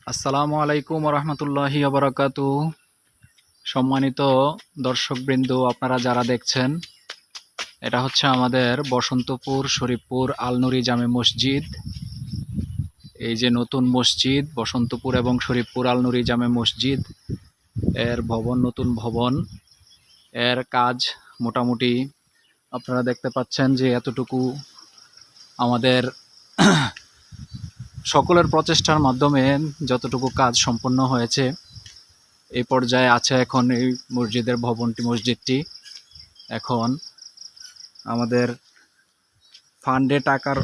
আসসালামু আলাইকুম রহমতুল্লাহি বারাকাতু। সম্মানিত দর্শকবৃন্দ, আপনারা যারা দেখছেন, এটা হচ্ছে আমাদের বসন্তপুর শরীফপুর আল-নুরি জামে মসজিদ। এই যে নতুন মসজিদ বসন্তপুর এবং শরীফপুর আল-নুরি জামে মসজিদ, এর নতুন ভবন, এর কাজ মোটামুটি আপনারা দেখতে পাচ্ছেন যে এতটুকু আমাদের সকলের প্রচেষ্টার মাধ্যমে যতটুকু কাজ সম্পন্ন হয়েছে এই পর্যায়ে আছে। এখন এই মসজিদটি এখন আমাদের ফান্ডে টাকার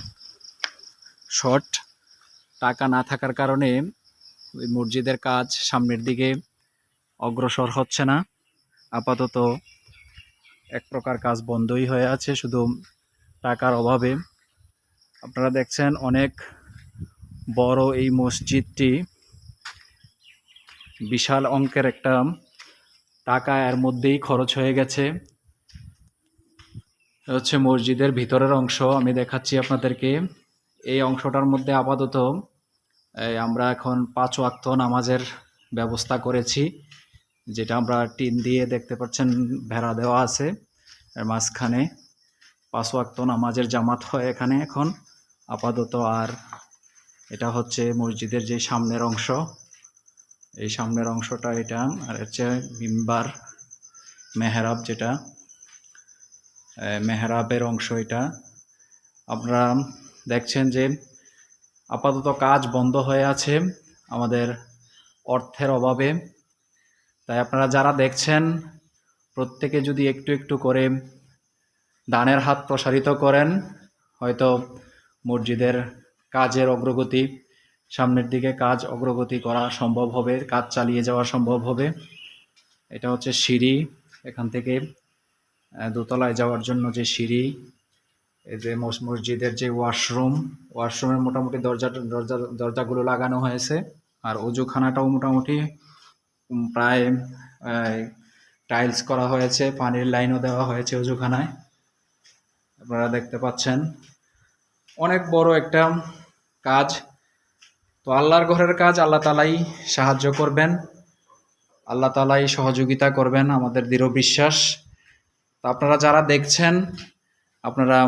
শর্ট, টাকা না থাকার কারণে ওই মসজিদের কাজ সামনের দিকে অগ্রসর হচ্ছে না। আপাতত এক প্রকার কাজ বন্ধই হয়ে আছে শুধু টাকার অভাবে। আপনারা দেখছেন অনেক বড় এই মসজিদটি, বিশাল অঙ্কের একটা টাকা এর মধ্যেই খরচ হয়ে গেছে। হচ্ছে মসজিদের ভিতরের অংশ, আমি দেখাচ্ছি আপনাদেরকে। এই অংশটার মধ্যে আপাতত আমরা এখন 5 ওয়াক্ত নামাজের ব্যবস্থা করেছি, যেটা আমরা টিন দিয়ে দেখতে পাচ্ছেন ভেড়া দেওয়া আছে। এর মাঝখানে 5 ওয়াক্ত নামাজের জামাত হয় এখানে এখন আপাতত। আর এটা হচ্ছে মসজিদের যে সামনের অংশ, এই সামনের অংশটা এটা। আর হচ্ছে মিম্বার মেহরাব, যেটা মেহরাবের অংশ এটা। আপনারা দেখছেন যে আপাতত কাজ বন্ধ হয়ে আছে আমাদের অর্থের অভাবে। তাই আপনারা যারা দেখছেন প্রত্যেকে যদি একটু একটু করে দানের হাত প্রসারিত করেন, হয়তো মসজিদের কাজের অগ্রগতি, সামনের দিকে কাজ অগ্রগতি করা সম্ভব হবে, কাজ চালিয়ে যাওয়া সম্ভব হবে। এটা হচ্ছে সিঁড়ি, এখান থেকে দোতলায় যাওয়ার জন্য যে সিঁড়ি। এই যে মসজিদের যে ওয়াশরুমের মোটামুটি দরজাগুলো লাগানো হয়েছে। আর অজুখানাটাও মোটামুটি প্রায় টাইলস করা হয়েছে, পানির লাইনও দেওয়া হয়েছে অজুখানায়। আপনারা দেখতে পাচ্ছেন অনেক বড় একটা কাজ। তো আল্লাহর ঘরের কাজ আল্লাহ তাআলাই সাহায্য করবেন, আল্লাহ তাআলাই সহযোগিতা করবেন, আমাদের দৃঢ় বিশ্বাস। তো আপনারা যারা দেখছেন, আপনারা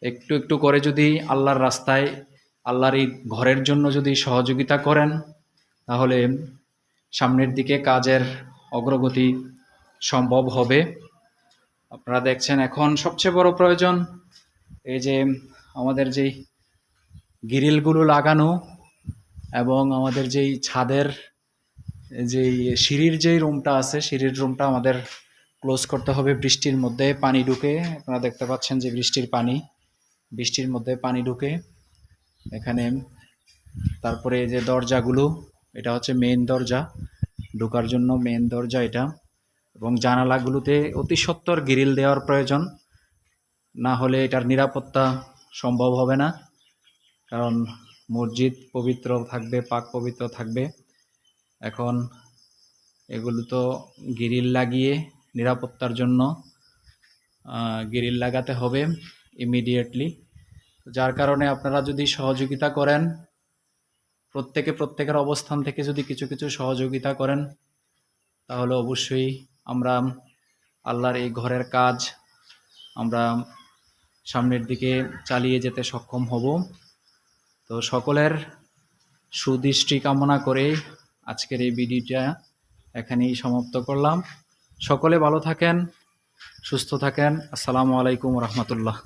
একটু একটু করে যদি আল্লাহর রাস্তায়, আল্লাহর এই ঘরের জন্য যদি সহযোগিতা করেন, তাহলে সামনের দিকে কাজের অগ্রগতি সম্ভব হবে। আপনারা দেখছেন এখন সবচেয়ে বড় প্রয়োজন এই যে আমাদের যেই গ্রিলগুলো লাগানো, এবং আমাদের যেই ছাদের যেই সিঁড়ির যেই রুমটা আছে, সিঁড়ির রুমটা আমাদের ক্লোজ করতে হবে। বৃষ্টির মধ্যে পানি ঢুকে, আপনারা দেখতে পাচ্ছেন যে বৃষ্টির মধ্যে পানি ঢুকে এখানে। তারপরে এই যে দরজাগুলো, এটা হচ্ছে মেইন দরজা, ঢোকার জন্য মেইন দরজা এটা। এবং জানালাগুলোতে অতি সত্বর গ্রিল দেওয়ার প্রয়োজন, না হলে এটার নিরাপত্তা সম্ভব হবে না। কারণ মসজিদ পবিত্র থাকবে, পাক পবিত্র থাকবে। এখন এগুলো তো গ্রিল লাগিয়ে নিরাপত্তার জন্য গ্রিল লাগাতে হবে ইমিডিয়েটলি। যার কারণে আপনারা যদি সহযোগিতা করেন, প্রত্যেকের অবস্থান থেকে যদি কিছু কিছু সহযোগিতা করেন, তাহলে অবশ্যই আমরা আল্লাহর এই ঘরের কাজ আমরা সামনের দিকে চালিয়ে যেতে সক্ষম হব। তো সকলের সুদৃষ্টি কামনা করে আজকের এই ভিডিওটা এখানেই সমাপ্ত করলাম। সকলে ভালো থাকেন, সুস্থ থাকেন। আসসালামু আলাইকুম রহমতুল্লাহ।